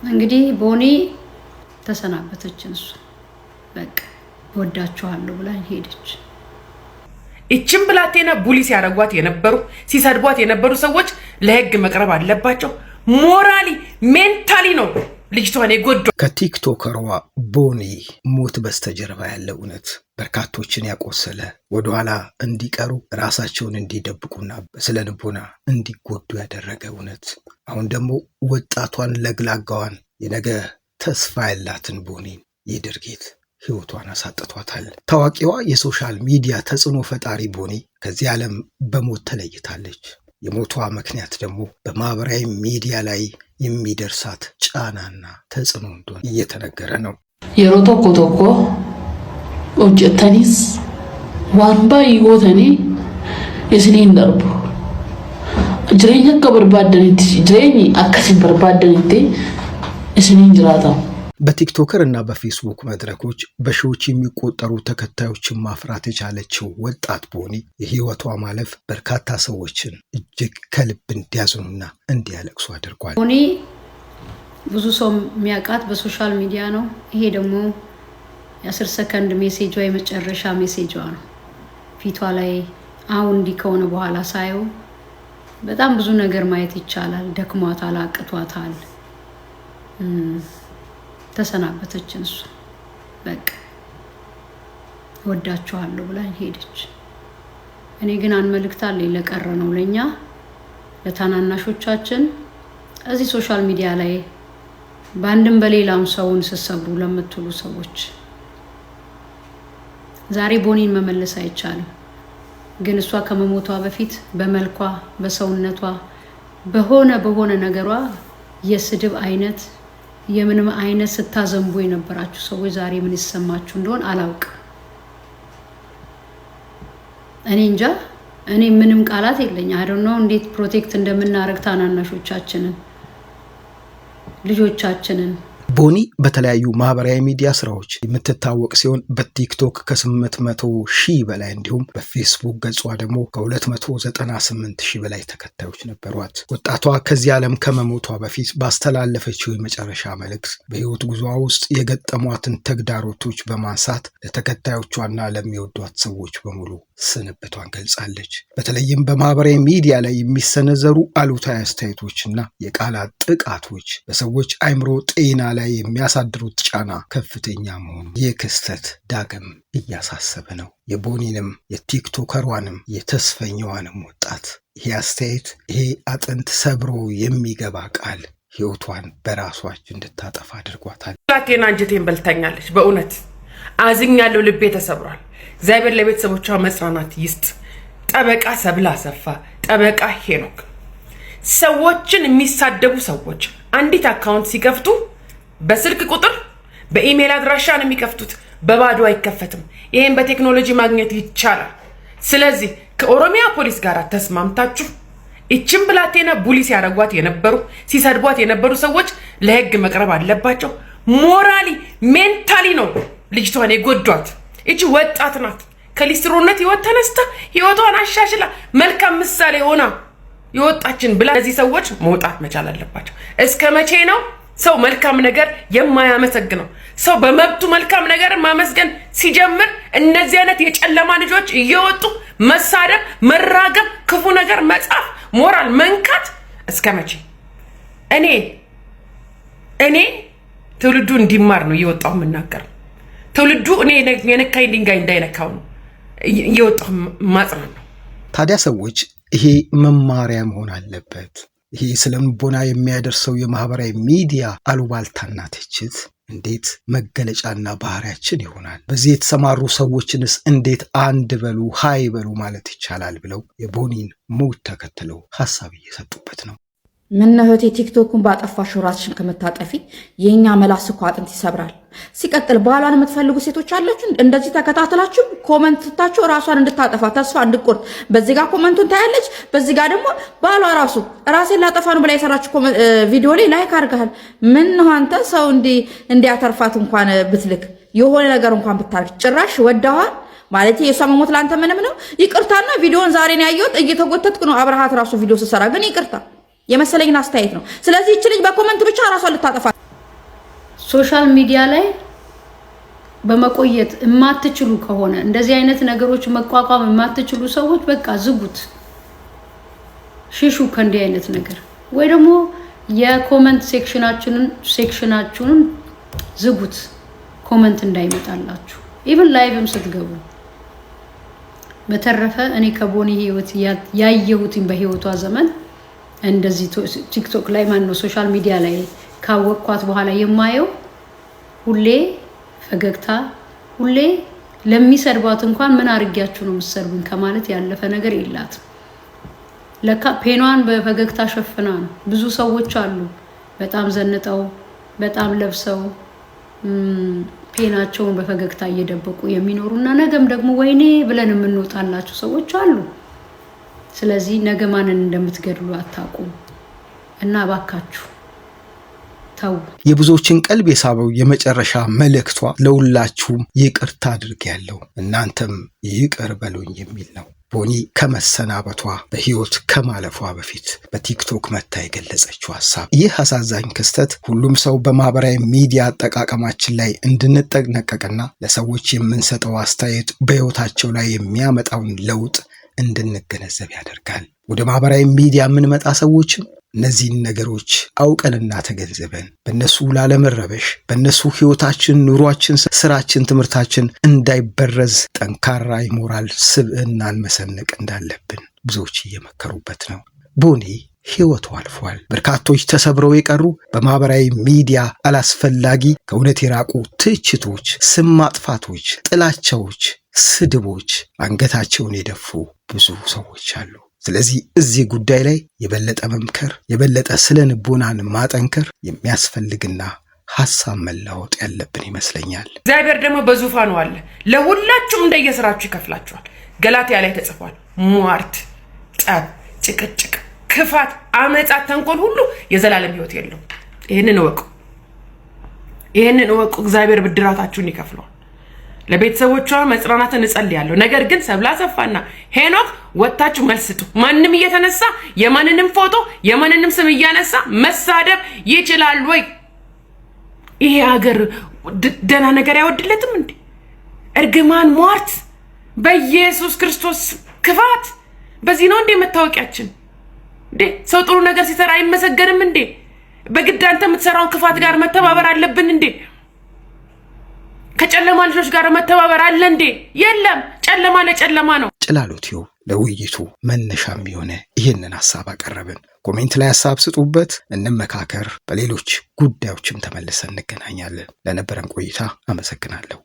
እንግዲህ ቦኒ ተሰናበተችን እሱ በቃ ወዳችኋለሁ ብላ ሄደች። እቺም ብላቴና ቡሊ ሲያረጓት የነበሩ ሲሰድቧት የነበሩ ሰዎች ለህግ መቅረብ አለባቸው። ሞራሊ ሜንታሊ ነው ልጅቷን የጎዱ። ከቲክቶከሯ ቦኒ ሞት በስተጀርባ ያለው እውነት በርካቶችን ያቆሰለ ወደኋላ እንዲቀሩ ራሳቸውን እንዲደብቁና በስነ ልቦና እንዲጎዱ ያደረገ እውነት አሁን ደግሞ ወጣቷን ለግላጋዋን የነገ ተስፋ ያላትን ቦኒን የድርጊት ህይወቷን አሳጥቷታል። ታዋቂዋ የሶሻል ሚዲያ ተጽዕኖ ፈጣሪ ቦኒ ከዚህ ዓለም በሞት ተለይታለች። የሞቷ ምክንያት ደግሞ በማህበራዊ ሚዲያ ላይ የሚደርሳት ጫናና ተጽዕኖ እንደሆነ እየተነገረ ነው። የሮቶ ኮቶኮ ኦጀተኒስ ዋንባ ይጎተኒ እስኒን ደርቡ ጅሬኛ ከበርባደንቲ ጅሬኝ አከሲን በርባደንቲ እስኒን ጅራታ በቲክቶከር እና በፌስቡክ መድረኮች በሺዎች የሚቆጠሩ ተከታዮችን ማፍራት የቻለችው ወጣት ቦኒ የህይወቷ ማለፍ በርካታ ሰዎችን እጅግ ከልብ እንዲያዝኑና እንዲያለቅሱ አድርጓል። ቦኒ ብዙ ሰው የሚያውቃት በሶሻል ሚዲያ ነው። ይሄ ደግሞ የ10 ሰከንድ ሜሴጇ የመጨረሻ ሜሴጇ ነው። ፊቷ ላይ አሁን እንዲህ ከሆነ በኋላ ሳየው በጣም ብዙ ነገር ማየት ይቻላል። ደክሟታል፣ አቅቷታል። ተሰናበተችን እሱ በቃ ወዳችኋለሁ ብላ ሄደች። እኔ ግን አንመልክታለሁ ለቀረ ነው ለኛ ለታናናሾቻችን እዚህ ሶሻል ሚዲያ ላይ ባንድም በሌላም ሰውን ሰሰብሩ ለምትሉ ሰዎች ዛሬ ቦኒን መመለስ አይቻልም። ግን እሷ ከመሞቷ በፊት በመልኳ በሰውነቷ በሆነ ነገሯ የስድብ አይነት የምንም አይነት ስታዘንቡ የነበራችሁ ሰዎች ዛሬ ምን ይሰማችሁ እንደሆነ አላውቅም። እኔ እንጃ፣ እኔ ምንም ቃላት የለኝ። I don't know እንዴት ፕሮቴክት እንደምናረግ ታናናሾቻችንን ልጆቻችንን። ቦኒ በተለያዩ ማህበራዊ ሚዲያ ስራዎች የምትታወቅ ሲሆን በቲክቶክ ከ800,000 በላይ እንዲሁም በፌስቡክ ገጿ ደግሞ ከ298,000 በላይ ተከታዮች ነበሯት። ወጣቷ ከዚህ ዓለም ከመሞቷ በፊት ባስተላለፈችው የመጨረሻ መልእክት በህይወት ጉዞዋ ውስጥ የገጠሟትን ተግዳሮቶች በማንሳት ለተከታዮቿና ለሚወዷት ሰዎች በሙሉ ስንብቷን ገልጻለች። በተለይም በማህበራዊ ሚዲያ ላይ የሚሰነዘሩ አሉታዊ አስተያየቶችና የቃላት ጥቃቶች በሰዎች አይምሮ ጤና ላይ የሚያሳድሩት ጫና ከፍተኛ መሆኑ ይህ ክስተት ዳግም እያሳሰበ ነው። የቦኒንም የቲክቶከሯንም የተስፈኛዋንም ወጣት ይሄ አስተያየት ይሄ አጥንት ሰብሮ የሚገባ ቃል ህይወቷን በራሷ እንድታጠፋ አድርጓታል። ላቴና አንጀቴን በልታኛለች። በእውነት አዝኛለሁ፣ ልቤ ተሰብሯል። እግዚአብሔር ለቤተሰቦቿ መጽናናት ይስጥ። ጠበቃ ሰብለ አሰፋ፣ ጠበቃ ሄኖክ ሰዎችን የሚሳደቡ ሰዎች አንዲት አካውንት ሲከፍቱ በስልክ ቁጥር በኢሜል አድራሻ ነው የሚከፍቱት፣ በባዶ አይከፈትም። ይሄን በቴክኖሎጂ ማግኘት ይቻላል። ስለዚህ ከኦሮሚያ ፖሊስ ጋር ተስማምታችሁ እቺም ብላቴና ቡሊ ሲያረጓት የነበሩ ሲሰድቧት የነበሩ ሰዎች ለህግ መቅረብ አለባቸው። ሞራሊ ሜንታሊ ነው ልጅቷን የጎዷት። እቺ ወጣት ናት። ከሊስትሮነት ህይወት ተነስታ ህይወቷን አሻሽላ መልካም ምሳሌ ሆና የወጣችን ብላ እዚህ ሰዎች መውጣት መቻል አለባቸው። እስከ መቼ ነው ሰው መልካም ነገር የማያመሰግነው? ሰው በመብቱ መልካም ነገር ማመስገን ሲጀምር እነዚህ አይነት የጨለማ ልጆች እየወጡ መሳደብ፣ መራገም፣ ክፉ ነገር መጻፍ፣ ሞራል መንካት እስከ መቼ? እኔ ትውልዱ እንዲማር ነው እየወጣሁ የምናገር። ትውልዱ እኔ የነካኝ ድንጋይ እንዳይነካው ነው እየወጣሁ ማጽናን ነው። ታዲያ ሰዎች ይሄ መማሪያ መሆን አለበት። ይሄ ስለልቦና የሚያደርሰው የማህበራዊ ሚዲያ አሉባልታና ትችት እንዴት መገለጫና ባህሪያችን ይሆናል? በዚህ የተሰማሩ ሰዎችንስ እንዴት አንድ በሉ ሃይ በሉ ማለት ይቻላል ብለው የቦኒን ሞት ተከትለው ሐሳብ እየሰጡበት ነው። ምን ነው እህቴ ቲክቶክን ባጠፋሽው ራስሽን ከመታጠፊ የኛ መላስ እኮ አጥንት ይሰብራል። ሲቀጥል ባሏን የምትፈልጉ ሴቶች አላችሁ እንደዚህ ተከታተላችሁ ኮሜንት ስታችሁ ራሷን እንድታጠፋ ተስፋ እንድትቆርጥ በዚህ ጋር ኮሜንቱን ታያለች፣ በዚህ ጋር ደግሞ ባሏ ራሴን ላጠፋ ነው ብላ የሰራችሁ ቪዲዮ ላይ ላይክ አድርገሃል። ምን ነው አንተ ሰው እንዲያተርፋት እንኳን ብትልክ የሆነ ነገር እንኳን ብታርግ ጭራሽ ወዳዋል ማለት የሷ መሞት ላንተ ምንም ነው። ይቅርታና ቪዲዮን ዛሬ ነው ያየሁት እየተጎተትኩ ነው አብርሃት ራሱ ቪዲዮ ሲሰራ ግን ይቅርታ የመሰለኝን አስተያየት ነው። ስለዚህ እቺ ልጅ በኮሜንት ብቻ ራሷን ልታጠፋ ሶሻል ሚዲያ ላይ በመቆየት የማትችሉ ከሆነ እንደዚህ አይነት ነገሮች መቋቋም የማትችሉ ሰዎች በቃ ዝጉት፣ ሽሹ ከእንዲህ አይነት ነገር። ወይ ደግሞ የኮመንት ሴክሽናችሁን ዝጉት፣ ኮመንት እንዳይመጣላችሁ ኢቭን ላይቭም ስትገቡ። በተረፈ እኔ ከቦኒ ህይወት ያየሁትን በህይወቷ ዘመን እንደዚህ ቲክቶክ ላይ ማነው ሶሻል ሚዲያ ላይ ካወቅኳት በኋላ የማየው ሁሌ ፈገግታ፣ ሁሌ ለሚሰድባት እንኳን ምን አርጊያችሁ ነው የምትሰድቡኝ ከማለት ያለፈ ነገር የላትም። ለካ ፔኗን በፈገግታ ሸፍና ነው። ብዙ ሰዎች አሉ በጣም ዘንጠው በጣም ለብሰው ፔናቸውን በፈገግታ እየደበቁ የሚኖሩና ነገም ደግሞ ወይኔ ብለን የምንወጣላቸው ሰዎች አሉ። ስለዚህ ነገ ማንን እንደምትገድሉ አታውቁም እና ባካችሁ ተው። የብዙዎችን ቀልብ የሳበው የመጨረሻ መልእክቷ ለሁላችሁም ይቅርታ አድርጌያለሁ እናንተም ይቅር በሉኝ የሚል ነው። ቦኒ ከመሰናበቷ በህይወት ከማለፏ በፊት በቲክቶክ መታ የገለጸችው ሐሳብ። ይህ አሳዛኝ ክስተት ሁሉም ሰው በማህበራዊ ሚዲያ አጠቃቀማችን ላይ እንድንጠነቀቅና ለሰዎች የምንሰጠው አስተያየት በህይወታቸው ላይ የሚያመጣውን ለውጥ እንድንገነዘብ ያደርጋል። ወደ ማህበራዊ ሚዲያ የምንመጣ ሰዎችም እነዚህን ነገሮች አውቀንና ተገንዝበን በእነሱ ላለመረበሽ በእነሱ ህይወታችን፣ ኑሯችን፣ ስራችን፣ ትምህርታችን እንዳይበረዝ ጠንካራ የሞራል ስብዕናን መሰነቅ እንዳለብን ብዙዎች እየመከሩበት ነው። ቦኒ ህይወቱ አልፏል። በርካቶች ተሰብረው የቀሩ በማህበራዊ ሚዲያ አላስፈላጊ ከእውነት የራቁ ትችቶች፣ ስም ማጥፋቶች፣ ጥላቻዎች፣ ስድቦች አንገታቸውን የደፉ ብዙ ሰዎች አሉ። ስለዚህ እዚህ ጉዳይ ላይ የበለጠ መምከር የበለጠ ስለ ልቦናን ማጠንከር የሚያስፈልግና ሐሳብ መለወጥ ያለብን ይመስለኛል። እግዚአብሔር ደግሞ በዙፋኑ አለ፣ ለሁላችሁም እንደየስራችሁ ይከፍላችኋል። ገላትያ ላይ ተጽፏል። ሟርት፣ ጠብ፣ ጭቅጭቅ፣ ክፋት፣ አመጻ፣ ተንኮል ሁሉ የዘላለም ህይወት የለውም። ይህንን እወቁ። እግዚአብሔር ብድራታችሁን ይከፍለዋል። ለቤተሰቦቿ መጽናናትን እጸልያለሁ። ነገር ግን ሰብለ አሰፋና ሄኖክ ወጣችሁ መልስ ስጡ። ማንም እየተነሳ የማንንም ፎቶ የማንንም ስም እያነሳ መሳደብ ይችላል ወይ? ይሄ ሀገር ደህና ነገር አይወድለትም እንዴ? እርግማን፣ ሟርት፣ በኢየሱስ ክርስቶስ ክፋት፣ በዚህ ነው እንዴ መታወቂያችን? እንዴ ሰው ጥሩ ነገር ሲሰራ አይመሰገንም እንዴ? በግድ አንተ የምትሰራውን ክፋት ጋር መተባበር አለብን እንዴ? ከጨለማ ልጆች ጋር መተባበር አለ እንዴ? የለም። ጨለማ ለጨለማ ነው። ጭላሎቲው ለውይይቱ መነሻም የሆነ ይህንን ሐሳብ አቀረብን። ኮሜንት ላይ ሐሳብ ስጡበት፣ እንመካከር። በሌሎች ጉዳዮችም ተመልሰን እንገናኛለን። ለነበረን ቆይታ አመሰግናለሁ።